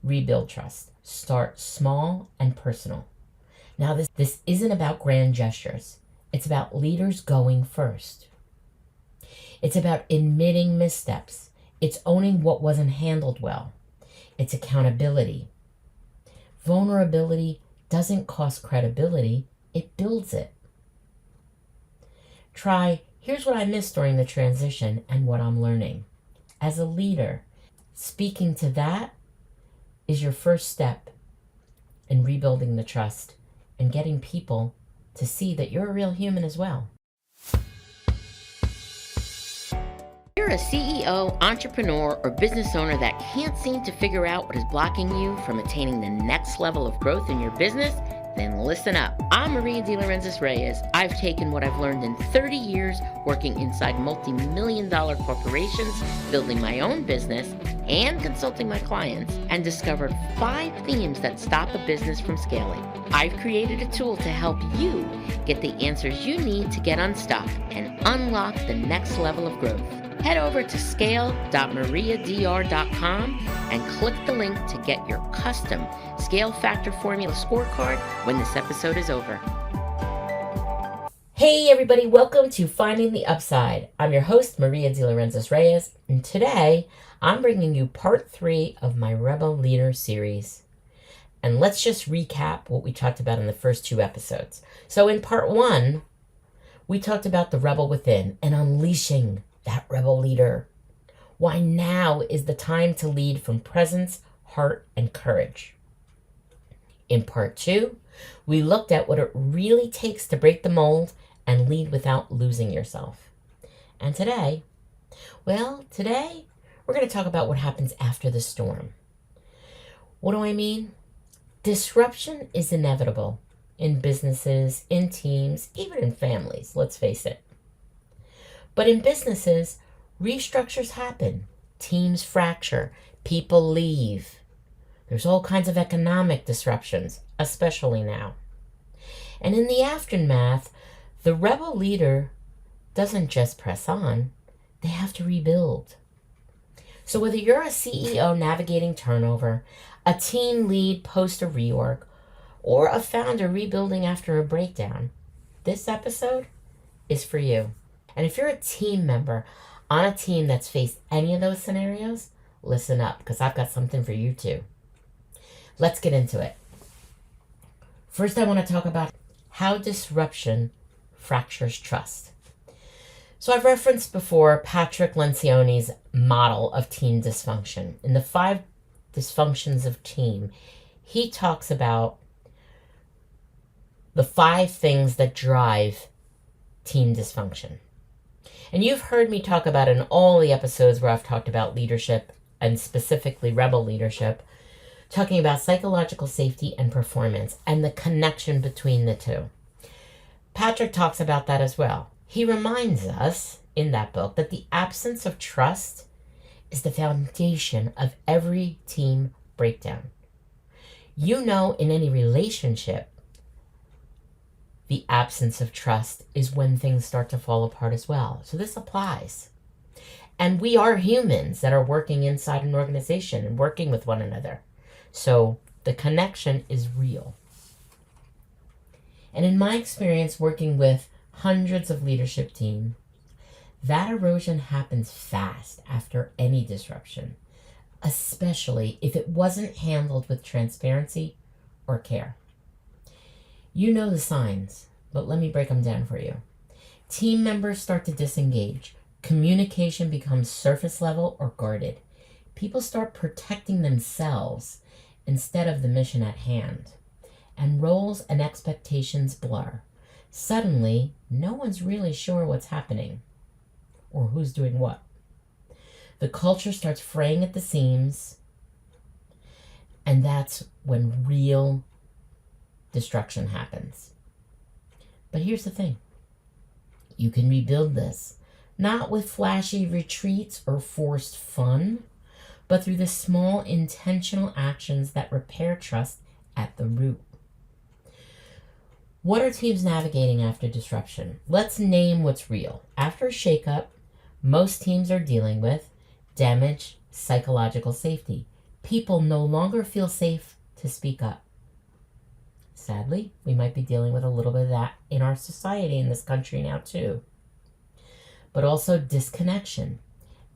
rebuild trust. Start small and personal. Now, this isn't about grand gestures. It's about leaders going first. It's about admitting missteps. It's owning what wasn't handled well. It's accountability. Vulnerability doesn't cost credibility, it builds it. Try, here's what I missed during the transition and what I'm learning. As a leader, speaking to that is your first step in rebuilding the trust and getting people to see that you're a real human as well. You're a CEO, entrepreneur, or business owner that can't seem to figure out what is blocking you from attaining the next level of growth in your business? Then listen up. I'm Maria de Lorenzo Reyes. I've taken what I've learned in 30 years working inside multi-million-dollar corporations, building my own business, and consulting my clients, and discovered 5 themes that stop a business from scaling. I've created a tool to help you get the answers you need to get unstuck and unlock the next level of growth. Head over to scale.mariadr.com and click the link to get your custom Scale Factor Formula scorecard when this episode is over. Hey everybody, welcome to Finding the Upside. I'm your host, Maria de Lorenzo Reyes, and today I'm bringing you part 3 of my Rebel Leader series. And let's just recap what we talked about in the first 2 episodes. So in part 1, we talked about the rebel within and unleashing that rebel leader. Why now is the time to lead from presence, heart, and courage. In part 2, we looked at what it really takes to break the mold and lead without losing yourself. And today we're going to talk about what happens after the storm. What do I mean? Disruption is inevitable in businesses, in teams, even in families, let's face it. But in businesses, restructures happen. Teams fracture. People leave. There's all kinds of economic disruptions, especially now. And in the aftermath, the rebel leader doesn't just press on. They have to rebuild. So whether you're a CEO navigating turnover, a team lead post a reorg, or a founder rebuilding after a breakdown, this episode is for you. And if you're a team member on a team that's faced any of those scenarios, listen up, because I've got something for you too. Let's get into it. First, I want to talk about how disruption fractures trust. So I've referenced before Patrick Lencioni's model of team dysfunction. In the 5 dysfunctions of team, he talks about the 5 things that drive team dysfunction. And you've heard me talk about in all the episodes where I've talked about leadership, and specifically rebel leadership, talking about psychological safety and performance and the connection between the two. Patrick talks about that as well. He reminds us in that book that the absence of trust is the foundation of every team breakdown. You know, in any relationship, the absence of trust is when things start to fall apart as well. So this applies. And we are humans that are working inside an organization and working with one another. So the connection is real. And in my experience working with hundreds of leadership teams, that erosion happens fast after any disruption, especially if it wasn't handled with transparency or care. You know the signs, but let me break them down for you. Team members start to disengage. Communication becomes surface level or guarded. People start protecting themselves instead of the mission at hand. And roles and expectations blur. Suddenly, no one's really sure what's happening or who's doing what. The culture starts fraying at the seams, and that's when real destruction happens. But here's the thing. You can rebuild this, not with flashy retreats or forced fun, but through the small intentional actions that repair trust at the root. What are teams navigating after disruption? Let's name what's real. After a shakeup, most teams are dealing with damaged psychological safety. People no longer feel safe to speak up. Sadly, we might be dealing with a little bit of that in our society in this country now too. But also disconnection.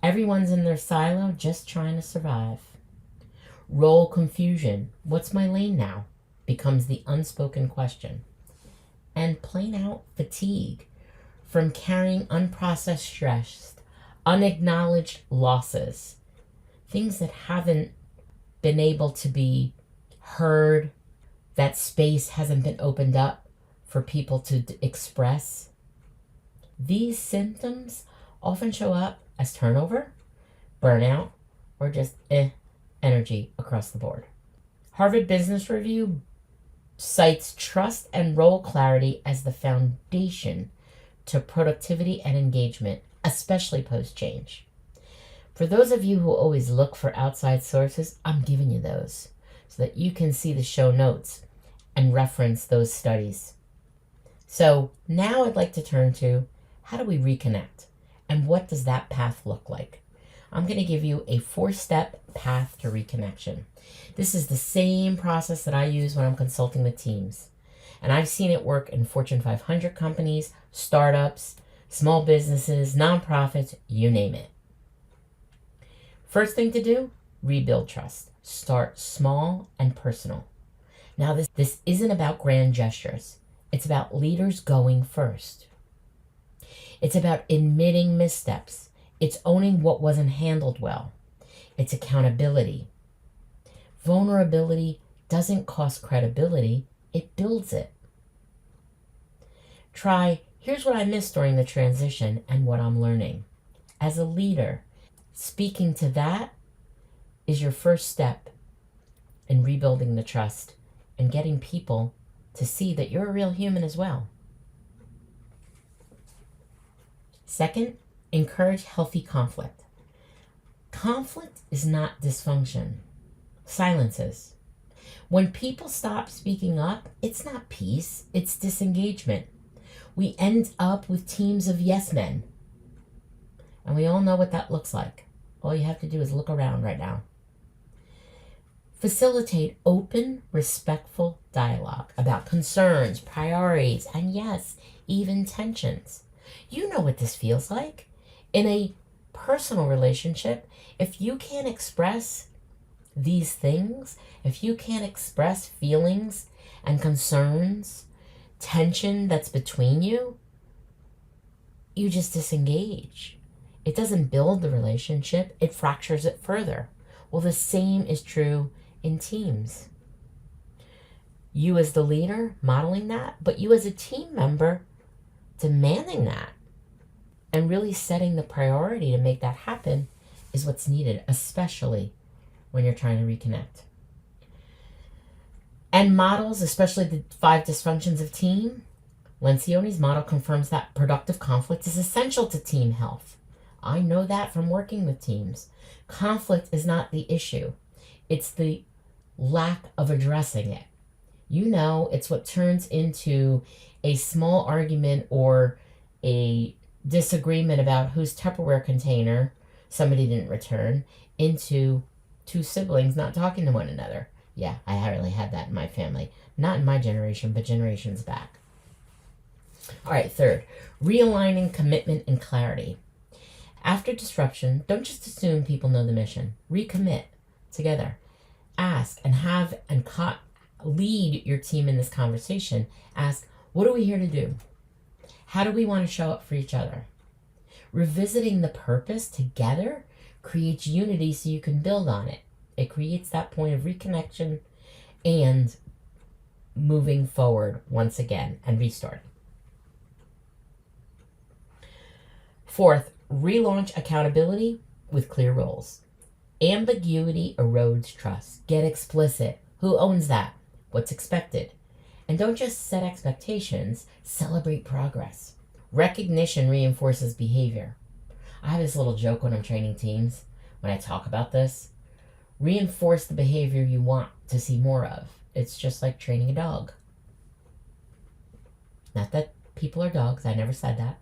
Everyone's in their silo just trying to survive. Role confusion. What's my lane now? Becomes the unspoken question. And plain out fatigue from carrying unprocessed stress, unacknowledged losses, things that haven't been able to be heard, that space hasn't been opened up for people to express. These symptoms often show up as turnover, burnout, or just energy across the board. Harvard Business Review cites trust and role clarity as the foundation to productivity and engagement, especially post-change. For those of you who always look for outside sources, I'm giving you those so that you can see the show notes and reference those studies. So now I'd like to turn to how do we reconnect and what does that path look like? I'm going to give you a 4-step path to reconnection. This is the same process that I use when I'm consulting with teams. And I've seen it work in Fortune 500 companies, startups, small businesses, nonprofits, you name it. First thing to do, rebuild trust. Start small and personal. Now, this isn't about grand gestures. It's about leaders going first. It's about admitting missteps. It's owning what wasn't handled well. It's accountability. Vulnerability doesn't cost credibility, it builds it. Try, here's what I missed during the transition and what I'm learning. As a leader, speaking to that is your first step in rebuilding the trust and getting people to see that you're a real human as well. Second, encourage healthy conflict. Conflict is not dysfunction. Silence is. When people stop speaking up, it's not peace, it's disengagement. We end up with teams of yes men. And we all know what that looks like. All you have to do is look around right now. Facilitate open, respectful dialogue about concerns, priorities, and yes, even tensions. You know what this feels like. In a personal relationship, if you can't express these things, if you can't express feelings and concerns, tension that's between you, you just disengage. It doesn't build the relationship, it fractures it further. Well, the same is true in teams. You as the leader modeling that, but you as a team member demanding that and really setting the priority to make that happen is what's needed, especially when you're trying to reconnect. And models, especially the 5 dysfunctions of team, Lencioni's model confirms that productive conflict is essential to team health. I know that from working with teams. Conflict is not the issue. It's the lack of addressing it. You know, it's what turns into a small argument or a disagreement about whose Tupperware container somebody didn't return into 2 siblings not talking to one another. Yeah, I really had that in my family. Not in my generation, but generations back. All right, third, realigning commitment and clarity. After disruption, don't just assume people know the mission. Recommit together. Ask and have and lead your team in this conversation. Ask, what are we here to do? How do we want to show up for each other? Revisiting the purpose together creates unity so you can build on it. It creates that point of reconnection and moving forward once again and restarting. Fourth, relaunch accountability with clear roles. Ambiguity erodes trust. Get explicit. Who owns that? What's expected? And don't just set expectations, celebrate progress. Recognition reinforces behavior. I have this little joke when I'm training teams, when I talk about this. Reinforce the behavior you want to see more of. It's just like training a dog. Not that people are dogs, I never said that.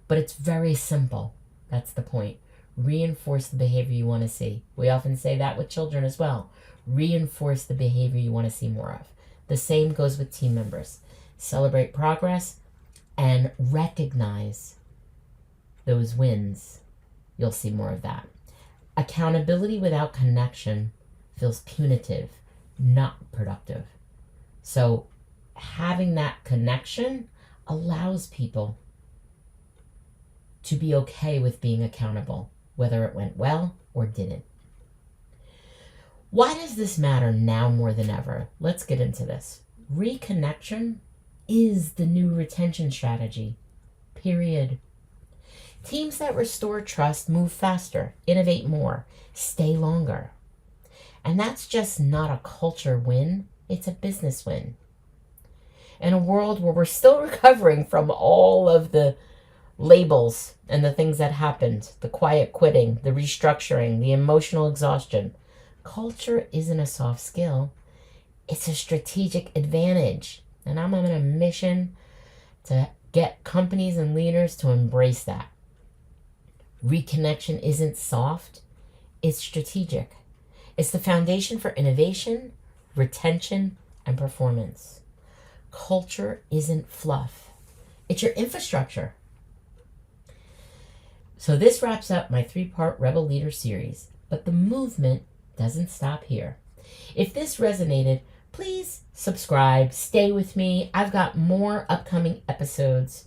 But it's very simple. That's the point. Reinforce the behavior you want to see. We often say that with children as well. Reinforce the behavior you want to see more of. The same goes with team members. Celebrate progress and recognize those wins. You'll see more of that. Accountability without connection feels punitive, not productive. So having that connection allows people to be okay with being accountable, whether it went well or didn't. Why does this matter now more than ever? Let's get into this. Reconnection is the new retention strategy, period. Teams that restore trust move faster, innovate more, stay longer. And that's just not a culture win, it's a business win. In a world where we're still recovering from all of the labels and the things that happened, the quiet quitting, the restructuring, the emotional exhaustion, culture isn't a soft skill, it's a strategic advantage. And I'm on a mission to get companies and leaders to embrace that. Reconnection isn't soft, it's strategic. It's the foundation for innovation, retention, and performance. Culture isn't fluff, it's your infrastructure. So this wraps up my 3-part Rebel Leader series, but the movement doesn't stop here. If this resonated, please subscribe, stay with me. I've got more upcoming episodes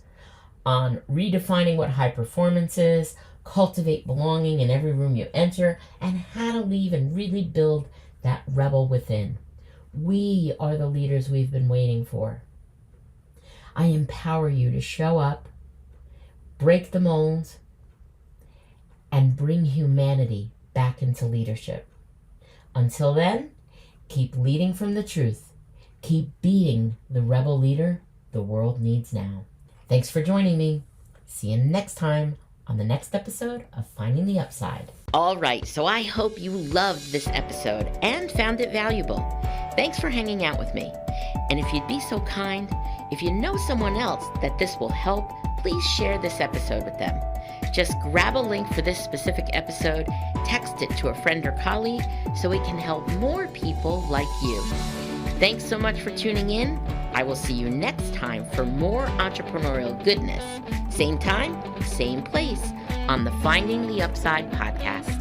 on redefining what high performance is, cultivate belonging in every room you enter, and how to leave and really build that rebel within. We are the leaders we've been waiting for. I empower you to show up, break the mold, and bring humanity back into leadership. Until then, keep leading from the truth. Keep being the rebel leader the world needs now. Thanks for joining me. See you next time on the next episode of Finding the Upside. All right, so I hope you loved this episode and found it valuable. Thanks for hanging out with me. And if you'd be so kind, if you know someone else that this will help, please share this episode with them. Just grab a link for this specific episode, text it to a friend or colleague so it can help more people like you. Thanks so much for tuning in. I will see you next time for more entrepreneurial goodness. Same time, same place on the Finding the Upside podcast.